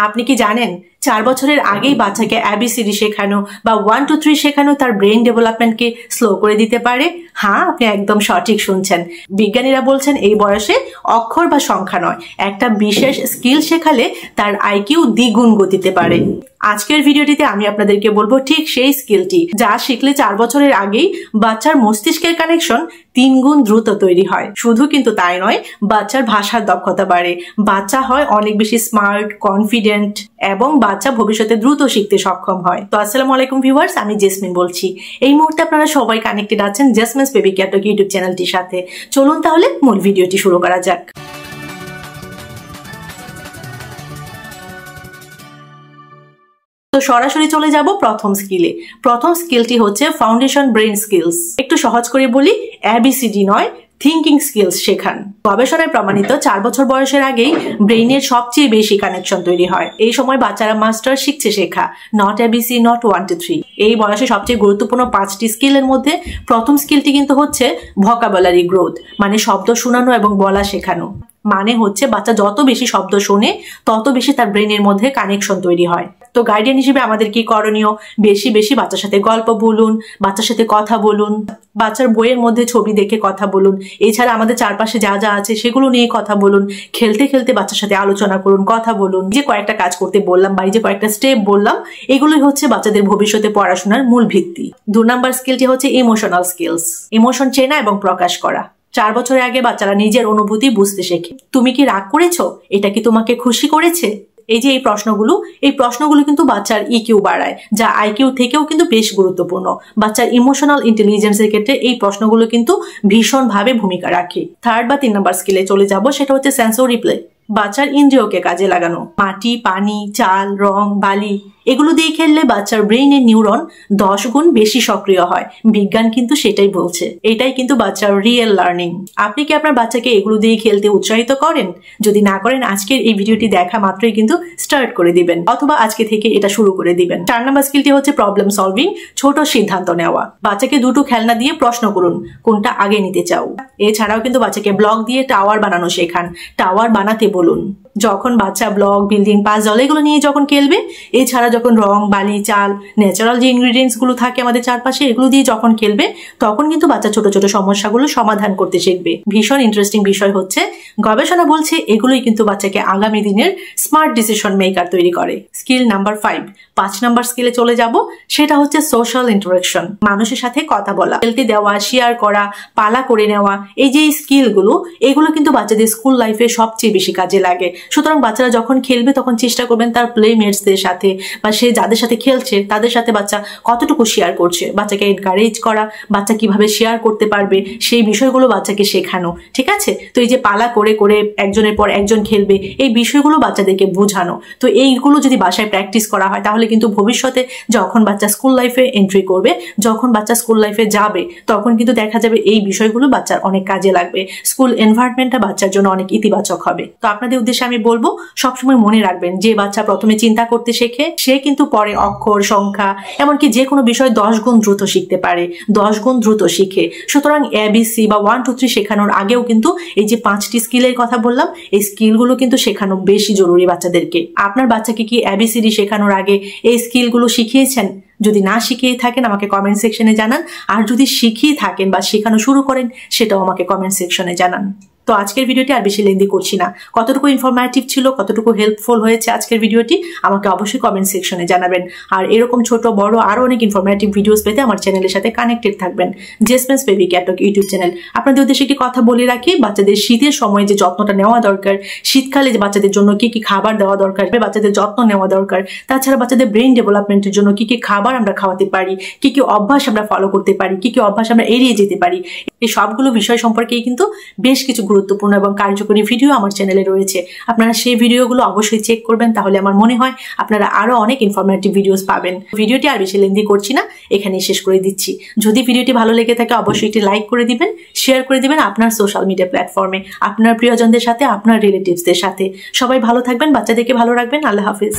আপনি কি জানেন 4 বছরের আগেই বাচ্চাকে ABCD শেখানো বা 1 2 3 শেখানো তার ব্রেন ডেভেলপমেন্টকে স্লো করে দিতে পারে? হ্যাঁ, আপনি একদম সঠিক শুনছেন। বিজ্ঞানীরা বলছেন এই বয়সে অক্ষর বা সংখ্যা নয়, একটা বিশেষ স্কিল শেখালে তার IQ দ্বিগুণ গতিতে পারে। আজকের ভিডিওটিতে আমি আপনাদেরকে বলবো ঠিক সেই স্কিলটি যা শিখলে 4 বছরের আগেই বাচ্চার মস্তিষ্কের কানেকশন 3 গুণ দ্রুত তৈরি হয়। শুধু কিন্তু তাই নয়, বাচ্চার ভাষার দক্ষতা বাড়ে, বাচ্চা হয় অনেক বেশি স্মার্ট, কনফিডেন্ট এবং বাচ্চা ভবিষ্যতে দ্রুত শিখতে সক্ষম হয়। তো আসসালামু আলাইকুম ভিউয়ার্স, আমি জেসমিন বলছি। এই মুহূর্তে আপনারা সবাই কানেক্টেড আছেন জেসমিনস বেবি কেয়ার টক ইউটিউব চ্যানেলটির সাথে। চলুন তাহলে মূল ভিডিওটি শুরু করা যাক। তো সরাসরি চলে যাব প্রথম স্কিলে। প্রথম স্কিলটি হচ্ছে ফাউন্ডেশন ব্রেন স্কিলস। একটু সহজ করে বলি, ABCD নয়, থিঙ্কিং স্কিলস শেখান। গবেষণায় প্রমাণিত 4 বছর বয়সের আগেই ব্রেইনের সবচেয়ে বেশি কানেকশন তৈরি হয়। এই সময় বাচ্চারা মাস্টার শিখছে শেখা, নট ABC, নট 1 2 3। এই বয়সে সবচেয়ে গুরুত্বপূর্ণ 5টি স্কিলের মধ্যে প্রথম স্কিলটি কিন্তু হচ্ছে ভোকাবুলারি গ্রোথ, মানে শব্দ শোনানো এবং বলা শেখানো। মানে হচ্ছে বাচ্চা যত বেশি শব্দ শোনে তত বেশি তার ব্রেনের মধ্যে কানেকশন তৈরি হয়। তো গাইডিয়ান হিসেবে আমাদের কি করণীয়? বেশি বেশি বাচ্চার সাথে গল্প বলুন, বাচ্চার সাথে কথা বলুন, বাচ্চার বইয়ের মধ্যে ছবি দেখে কথা বলুন। এছাড়া আমাদের চারপাশে যা যা আছে সেগুলো নিয়ে কথা বলুন। খেলতে খেলতে বাচ্চার সাথে আলোচনা করুন, কথা বলুন। যে কয়েকটা কাজ করতে বললাম বা এই যে কয়েকটা স্টেপ বললাম, এগুলোই হচ্ছে বাচ্চাদের ভবিষ্যতে পড়াশোনার মূল ভিত্তি। 2 নাম্বার স্কিলটি হচ্ছে ইমোশনাল স্কিলস, ইমোশন চেনা এবং প্রকাশ করা। 4 বছরের আগে বাচ্চারা নিজের অনুভূতি বুঝতে শেখে। তুমি কি রাগ করেছো? এটা কি তোমাকে খুশি করেছে? এই যে এই প্রশ্নগুলো কিন্তু বাচ্চার EQ বাড়ায়, যা IQ থেকেও কিন্তু বেশ গুরুত্বপূর্ণ। বাচ্চার ইমোশনাল ইন্টেলিজেন্সের ক্ষেত্রে এই প্রশ্নগুলো কিন্তু ভীষণভাবে ভূমিকা রাখে। 3 বা 3 নাম্বার স্কিলে চলে যাব, সেটা হচ্ছে সেন্সরি প্লে। বাচ্চার ইন্দ্রিয়কে কাজে লাগানো। মাটি, পানি, চাল, রং, বালি এগুলো দিয়ে খেললে বাচ্চার ব্রেইনের নিউরন 10 গুণ বেশি সক্রিয় হয়। বিজ্ঞান কিন্তু সেটাই বলছে। এটাই কিন্তু বাচ্চার রিয়েল লার্নিং। আপনি কি আপনার বাচ্চাকে এগুলো দিয়ে খেলতে উৎসাহিত করেন? যদি না করেন, আজকের এই ভিডিওটি দেখা মাত্রই কিন্তু স্টার্ট করে দিবেন, অথবা আজকে থেকে এটা শুরু করে দিবেন। 4 নাম্বার স্কিলটি হচ্ছে প্রবলেম সলভিং, ছোট সিদ্ধান্ত নেওয়া। বাচ্চাকে 2টো খেলনা দিয়ে প্রশ্ন করুন, কোনটা আগে নিতে চাও। এছাড়াও কিন্তু বাচ্চাকে ব্লক দিয়ে টাওয়ার বানানো শেখান, টাওয়ার বানাতে বলুন। যখন বাচ্চা ব্লক, বিল্ডিং, পাজল এগুলো নিয়ে যখন খেলবে, এছাড়া যখন রং, বালি, চাল, ন্যাচারাল যে ইনগ্রিডিয়েন্টস গুলো থাকে আমাদের চারপাশে, এগুলো দিয়ে যখন খেলবে, তখন কিন্তু বাচ্চা ছোট ছোট সমস্যাগুলো সমাধান করতে শিখবে। ভীষণ ইন্টারেস্টিং বিষয় হচ্ছে, গবেষণা বলছে এগুলোই কিন্তু বাচ্চাকে আগামী দিনের স্মার্ট ডিসিশন মেকার তৈরি করে। স্কিল নাম্বার 5 নাম্বার স্কিলে চলে যাব, সেটা হচ্ছে সোশ্যাল ইন্টারাকশন, মানুষের সাথে কথা বলা, খেলতে দেওয়া, শেয়ার করা, পালা করে নেওয়া। এই যে স্কিলগুলো, এগুলো কিন্তু বাচ্চাদের স্কুল লাইফে সবচেয়ে বেশি কাজে লাগে। সুতরাং বাচ্চারা যখন খেলবে তখন চেষ্টা করবেন তার প্লেমেটসদের সাথে বা সে যাদের সাথে খেলছে তাদের সাথে বাচ্চা কতটুকু শেয়ার করছে, বাচ্চাকে এনকারেজ করা, বাচ্চা কিভাবে শেয়ার করতে পারবে সেই বিষয়গুলো বাচ্চাকে শেখানো। ঠিক আছে? তো এই যে পালা করে করে একজনের পর একজন খেলবে, এই বিষয়গুলো বাচ্চাদেরকে বোঝানো। তো এইগুলো যদি বাসায় প্র্যাকটিস করা হয়, তাহলে কিন্তু ভবিষ্যতে যখন বাচ্চা স্কুল লাইফে এন্ট্রি করবে, যখন বাচ্চা স্কুল লাইফে যাবে, তখন কিন্তু দেখা যাবে এই বিষয়গুলো বাচ্চার অনেক কাজে লাগবে। স্কুল এনভায়রনমেন্টটা বাচ্চার জন্য অনেক ইতিবাচক হবে। তো আপনাদের উদ্দেশ্যে আমি বলবো, সবসময় মনে রাখবেন, যে বাচ্চা প্রথমে চিন্তা করতে শেখে, সে কিন্তু পরে অক্ষর, সংখ্যা, এমনকি যে কোনো বিষয় 10 গুণ দ্রুত শিখতে পারে, 10 গুণ দ্রুত শিখে। সুতরাং ABC বা 1 2 3 শেখানোর আগেও কিন্তু এই যে 5টি স্কিলের কথা বললাম, এই স্কিলগুলো কিন্তু শেখানো বেশি জরুরি বাচ্চাদেরকে। আপনার বাচ্চাকে কি ABCD শেখানোর আগে এই স্কিলগুলো শিখিয়েছেন? যদি না শিখিয়ে থাকেন, আমাকে কমেন্ট সেকশনে জানান। আর যদি শিখিয়ে থাকেন বা শেখানো শুরু করেন, সেটাও আমাকে কমেন্ট সেকশনে জানান। তো আজকের ভিডিওটি আর বেশি লেন্দি করছি না। কতটুকু ইনফরমেটিভ ছিল, কতটুকু হেল্পফুল হয়েছে আজকের ভিডিওটি, আমাকে অবশ্যই কমেন্ট সেকশনে জানাবেন। আর এরকম ছোট বড় আরো অনেক ইনফরমেটিভ ভিডিওস পেতে আমার চ্যানেলের সাথে কানেক্টেড থাকবেন, Jasmine's baby care talk YouTube channel. আপনাদের উদ্দেশ্যে একটি কথা বলে রাখি, বাচ্চাদের শীতের সময় যে যত্নটা নেওয়া দরকার, শীতকালে যে বাচ্চাদের জন্য কি কি খাবার দেওয়া দরকার, বাচ্চাদের যত্ন নেওয়া দরকার, তাছাড়া বাচ্চাদের ব্রেন ডেভেলপমেন্টের জন্য কি কি খাবার আমরা খাওয়াতে পারি, কি কি অভ্যাস আমরা ফলো করতে পারি, কি কি অভ্যাস আমরা এড়িয়ে যেতে পারি, এই সবগুলো বিষয় সম্পর্কেই কিন্তু বেশ কিছু গুরুত্বপূর্ণ এবং কার্যকরী ভিডিও আমার চ্যানেলে রয়েছে। আপনারা সেই ভিডিওগুলো অবশ্যই চেক করবেন, তাহলে আমার মনে হয় আপনারা আরো অনেক ইনফরমেটিভ ভিডিওস পাবেন। ভিডিওটি আর বেশি লেন্দি করছি না, এখানেই শেষ করে দিচ্ছি। যদি ভিডিওটি ভালো লেগে থাকে, অবশ্যই একটি লাইক করে দিবেন, শেয়ার করে দিবেন আপনার সোশ্যাল মিডিয়া প্ল্যাটফর্মে, আপনার প্রিয়জনদের সাথে, আপনার রিলেটিভসদের সাথে। সবাই ভালো থাকবেন, বাচ্চাদেরকে ভালো রাখবেন। আল্লাহ হাফিজ।